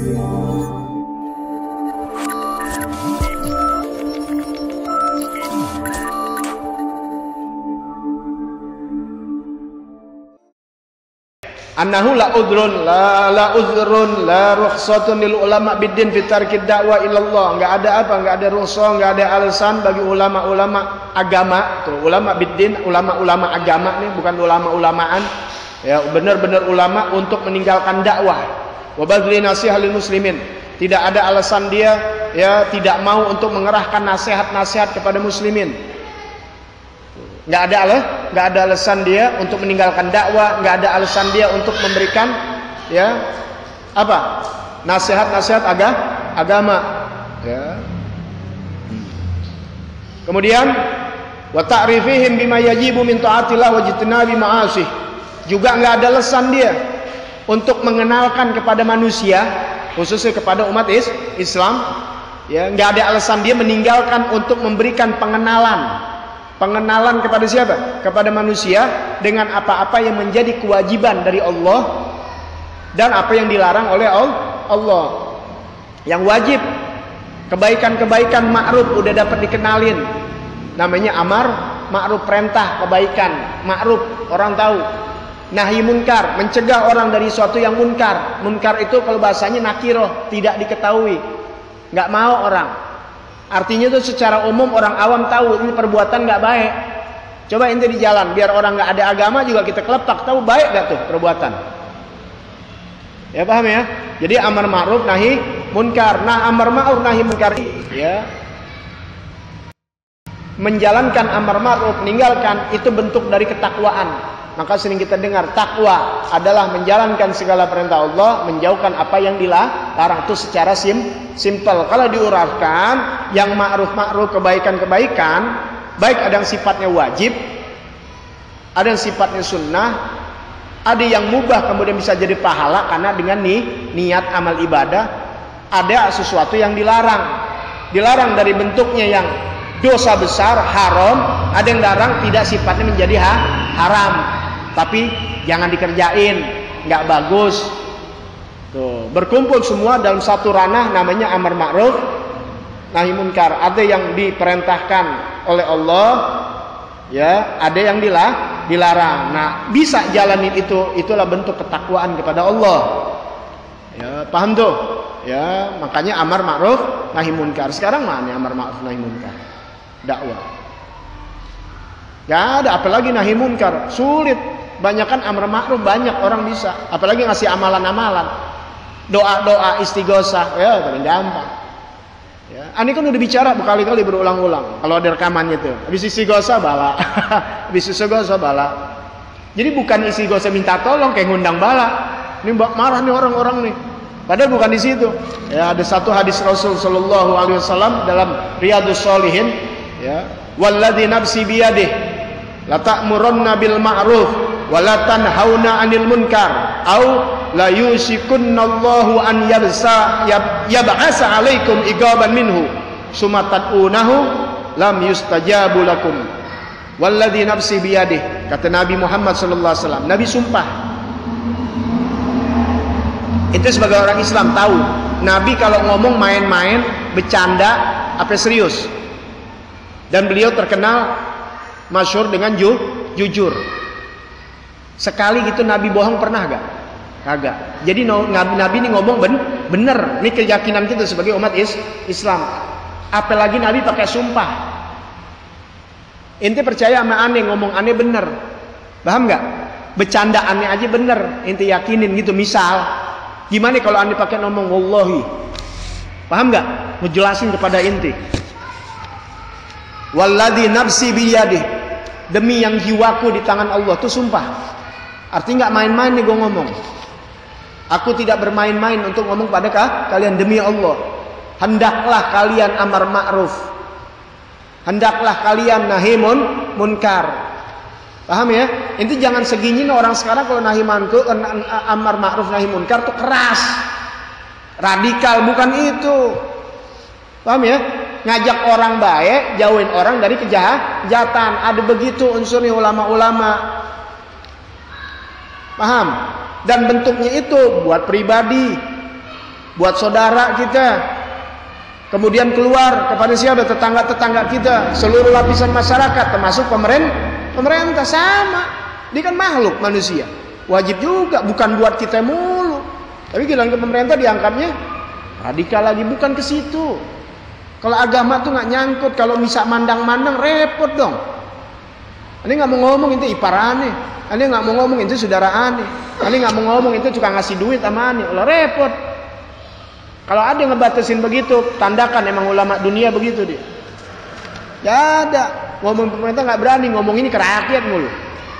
Annahu la udrun la uzrun la rukhsatun lil ulama biddin fi tarkid da'wah ilallah. Enggak ada apa, enggak ada rukhsah, enggak ada alasan bagi ulama-ulama agama. Tuh, ulama biddin, ulama-ulama agama nih, bukan ulama-ulamaan. Ya, benar-benar ulama untuk meninggalkan dakwah. Wa badli nasihah lil muslimin. Tidak ada alasan dia ya tidak mau untuk mengerahkan nasihat-nasihat kepada muslimin. Nggak ada alasan dia untuk meninggalkan dakwah, nggak ada alasan dia untuk memberikan ya apa nasihat-nasihat agama ya. Kemudian wa ta'rifihim bima yajibu min ta'atillah wa jitnabi ma'asih, juga nggak ada alasan dia untuk mengenalkan kepada manusia, khususnya kepada umat Islam ya, nggak ada alasan dia meninggalkan untuk memberikan pengenalan kepada siapa? Kepada manusia dengan apa-apa yang menjadi kewajiban dari Allah dan apa yang dilarang oleh Allah. Yang wajib, kebaikan-kebaikan ma'ruf udah dapat dikenalin. Namanya amar ma'ruf, perintah kebaikan, ma'ruf orang tahu. Nahi munkar, mencegah orang dari suatu yang munkar. Munkar itu kalau bahasanya nakiroh, tidak diketahui, nggak mau orang. Artinya itu secara umum orang awam tahu ini perbuatan nggak baik. Coba ente di jalan, biar orang nggak ada agama juga kita kelepak, tahu baik nggak tuh perbuatan. Ya paham ya? Jadi amar ma'ruf nahi munkar. Nah, amar ma'ruf nahi munkar ya, menjalankan amar ma'ruf, meninggalkan itu bentuk dari ketakwaan. Maka sering kita dengar takwa adalah menjalankan segala perintah Allah, menjauhkan apa yang dilarang. Itu secara simpel. Kalau diuraikan, yang ma'ruf kebaikan-kebaikan, baik ada yang sifatnya wajib, ada yang sifatnya sunnah, ada yang mubah kemudian bisa jadi pahala karena dengan niat amal ibadah. Ada sesuatu yang dilarang dari bentuknya yang dosa besar, haram. Ada yang larang tidak sifatnya menjadi haram, tapi jangan dikerjain, nggak bagus. Tuh, berkumpul semua dalam satu ranah namanya amar ma'ruf nahi munkar. Ada yang diperintahkan oleh Allah ya, ada yang dilarang. Nah, bisa jalanin itulah bentuk ketakwaan kepada Allah. Ya, paham tuh? Ya, makanya amar ma'ruf nahi munkar. Sekarang mana amar ma'ruf nahi munkar? Dakwah. Gak ada, apalagi nahi munkar. Sulit. Banyakan amar ma'ruf banyak orang bisa, apalagi ngasih amalan-amalan, doa-doa istighosah, ya paling gampang. Ya, ini kan udah bicara berkali-kali berulang-ulang. Kalau ada rekamannya tuh, habis istighosah bala, habis istighosah bala. Jadi bukan istighosah minta tolong kayak ngundang bala. Ini marah nih orang-orang nih. Padahal bukan di situ. Ya, ada satu hadis Rasul Shallallahu Alaihi Wasallam dalam Riyadhus Shalihin. Ya, walladzi nafsi biyadihi la ta'murunna bil ma'ruf wala tanhauna 'anil munkar au la yusikunallahu an yab'asa 'alaikum iqaban minhu sumatatunahu lam yustajabu lakum. Walladzi nafsi biyadihi, kata Nabi Muhammad sallallahu alaihi wasallam, Nabi sumpah. Itu sebagai orang Islam tahu Nabi kalau ngomong main-main, bercanda, apa serius. Dan beliau terkenal masyhur dengan jujur. Sekali gitu Nabi bohong pernah gak? Kagak. Jadi Nabi ini ngomong bener. Ini keyakinan kita sebagai umat Islam. Apalagi Nabi pakai sumpah. Inti percaya sama aneh, ngomong aneh bener. Paham gak? Bercanda aneh aja bener. Inti yakinin gitu. Misal, gimana kalau aneh pakai ngomong wallahi? Paham gak? Ngejelasin kepada inti. Walladzi nafsi biyadihi, demi yang jiwaku di tangan Allah, itu sumpah. Artinya nggak main-main nih gue ngomong. Aku tidak bermain-main untuk ngomong pada kalian, demi Allah. Hendaklah kalian amar ma'ruf, hendaklah kalian nahi munkar. Paham ya? Itu jangan segini orang sekarang kalau amar ma'ruf nahi munkar tuh keras, radikal, bukan itu. Paham ya? Ngajak orang baik, jauhin orang dari kejahatan. Ada begitu unsurnya ulama-ulama. Paham? Dan bentuknya itu buat pribadi. buat saudara kita, kemudian keluar kepada siapa? Tetangga-tetangga kita, seluruh lapisan masyarakat, termasuk pemerintah sama. Dia kan makhluk manusia, wajib juga, bukan buat kita mulu. Tapi giliran ke pemerintah diangkatnya radikal lagi, bukan ke situ. Kalau agama tuh nggak nyangkut, kalau bisa mandang-mandang repot dong. Ini nggak mau ngomong itu ipar aneh, ini nggak mau ngomong itu saudara aneh, ini nggak mau ngomong itu suka ngasih duit sama aneh, lah repot. Kalau ada yang ngebatasin begitu, tandakan emang ulama dunia begitu dia. Ya ada, ngomong pemerintah nggak berani, ngomong ini ke rakyat mulu,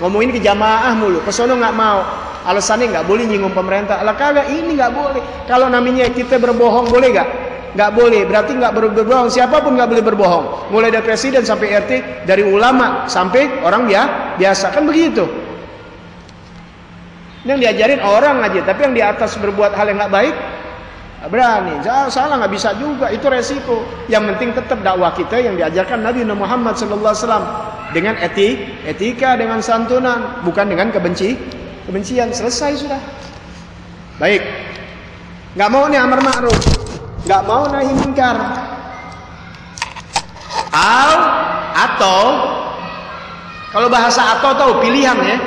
ngomong ini ke jamaah mulu, ke sono nggak mau. Alasannya nggak boleh nyinggung pemerintah. Lah kagak, ini nggak boleh. Kalau namanya kita berbohong boleh nggak? Nggak boleh. Berarti nggak berbohong. Siapapun nggak boleh berbohong. Mulai dari presiden sampai RT, dari ulama sampai orang biasa, kan begitu. Ini yang diajarin orang aja. Tapi yang di atas berbuat hal yang nggak baik, nggak berani. Salah nggak bisa juga. Itu resiko. Yang penting tetap dakwah kita yang diajarkan Nabi Muhammad SAW dengan etika, dengan santunan, bukan dengan kebencian. Selesai sudah. Baik. Nggak mau nih amar ma'ruf, nggak mau nahi munkar. Atau kalau bahasa atau tahu pilihan ya.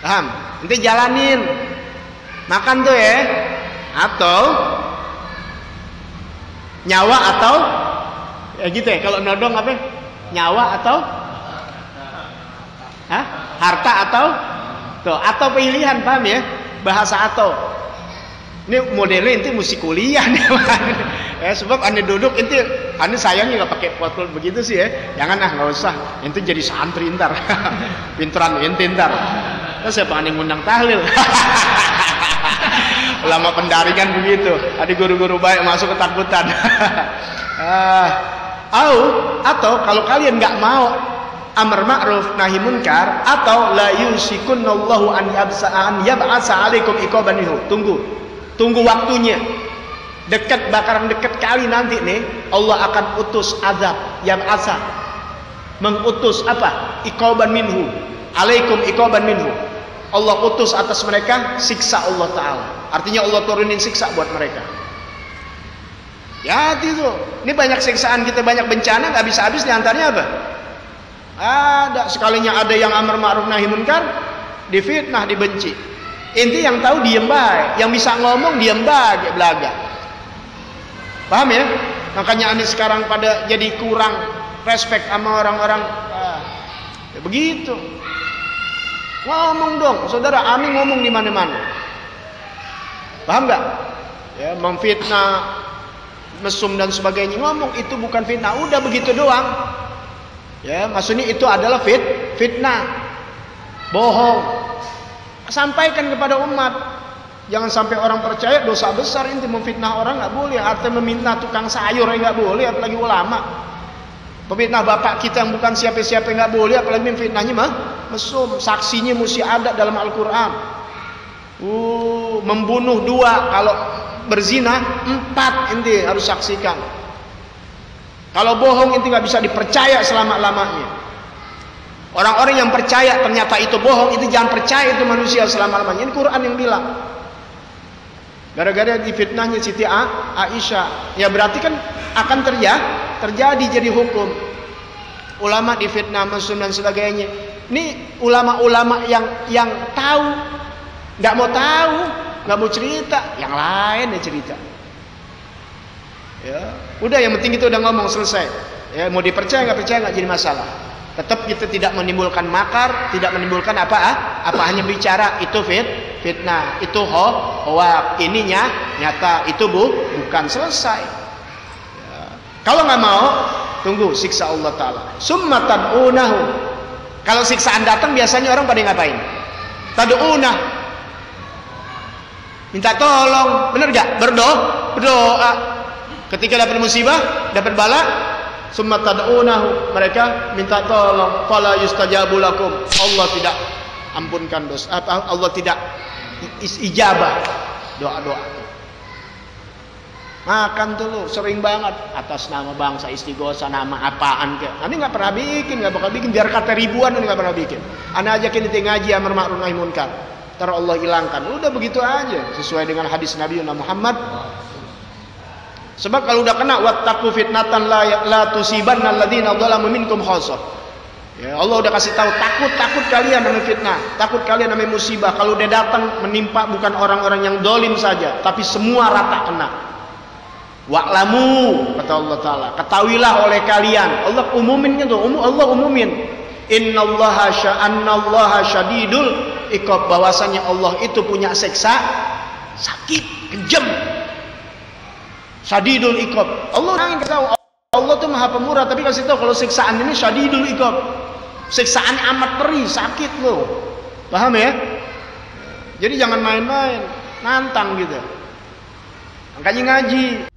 Paham? Nanti jalanin. Makan tuh ya. Atau nyawa atau ya gitu ya. Kalau nodong apa? Nyawa atau harta atau tuh, atau pilihan, paham ya? Bahasa atau. Ini modelnya inti mesti kuliah nih. Ya, sebab anda duduk inti, anda sayangnya nggak pakai foto begitu sih ya. Jangan nggak usah. Inti jadi santri ntar. Pinteran inti ntar. Terus siapa anda ngundang tahlil? Lama pendaringan begitu. Ada guru-guru baik masuk ketakutan. Atau kalau kalian nggak mau amar ma'ruf nahi munkar, atau la yusikunallahu an yab'asa alaikum iqaban minhu. Tunggu waktunya. Bakaran dekat kali nanti nih Allah akan utus azab, yab'asa. Mengutus apa? Iqaban minhu. Alaikum iqaban minhu. Allah utus atas mereka siksa Allah Ta'ala. Artinya Allah turunin siksa buat mereka. Ya itu. Ini banyak siksaan kita, banyak bencana, gak bisa habis. Diantaranya apa? Ada sekalinya ada yang amar ma'ruf nahi munkar, difitnah, dibenci. Inti yang tahu diem baik, yang bisa ngomong diem baik, belaga. Paham ya? Makanya ini sekarang pada jadi kurang respect sama orang-orang. Ya begitu. Ngomong dong, saudara. Amin ngomong di mana-mana. Paham nggak? Ya, memfitnah, mesum dan sebagainya. Ngomong itu bukan fitnah. Udah begitu doang. Ya, maksudnya itu adalah fitnah, bohong. Sampaikan kepada umat. Jangan sampai orang percaya dosa besar. Inti memfitnah orang nggak boleh. Artinya memfitnah tukang sayur nggak boleh, apalagi ulama. Memfitnah bapak kita yang bukan siapa-siapa nggak boleh, apalagi memfitnahnya mesum. Saksinya mesti ada dalam Al-Quran. Membunuh 2, kalau berzina 4 inti harus saksikan. Kalau bohong itu nggak bisa dipercaya selama-lamanya. Orang-orang yang percaya ternyata itu bohong, itu jangan percaya itu manusia selama-lamanya. Ini Quran yang bilang. Gara-gara difitnahnya Siti Aisyah, ya berarti kan akan terjadi jadi hukum. Ulama difitnah, mesum dan sebagainya. Ini ulama-ulama yang tahu, nggak mau tahu, nggak mau cerita, yang lain ya cerita. Ya, udah yang penting itu udah ngomong selesai. Ya, mau dipercaya nggak percaya nggak jadi masalah. Tetap kita tidak menimbulkan makar, tidak menimbulkan apa hanya bicara itu fitnah, itu hoak, ininya nyata, itu bukan selesai. Ya. Kalau nggak mau, tunggu siksa Allah Ta'ala. Summatan unahu. Kalau siksaan datang biasanya orang pada ngapain? Tad'unah. Minta tolong, bener gak? Berdoa. Ketika dapat musibah, dapat bala, summa tad'unahu, mereka minta tolong, fala yustajabu lakum. Allah tidak ampunkan dosa, Allah tidak ijabah doa-doa. Makan tuh lu sering banget atas nama bangsa, istighosa, nama apaan ke? Ani nggak pernah bikin, nggak bakal bikin. Biar kata ribuan, ani nggak pernah bikin. Ana ajakin itu ngaji amar ma'ruf nahi munkar. ntar Allah hilangkan. Udah begitu aja, sesuai dengan hadis Nabi Muhammad. Sebab kalau udah kena wattaqu fitnatan la tusibanna alladziina dzalamu minkum khassah. Ya, Allah udah kasih tahu, takut kalian namanya fitnah, takut kalian namanya musibah. Kalau udah datang menimpa bukan orang-orang yang dolim saja, tapi semua rata kena. Wa'lamu, kata Allah Ta'ala, ketahuilah oleh kalian. Allah umumin gitu, Allah umumin. Innallaha syadidul iqab, bahwasanya Allah itu punya siksa sakit, kejam. Syadidul iqab. Allah ingin tahu, Allah tuh Maha Pemurah, tapi kasih tahu kalau siksaan ini syadidul iqab. Siksaan amat perih, sakit loh. Paham ya? Jadi jangan main-main, nantang gitu. Makanya ngaji.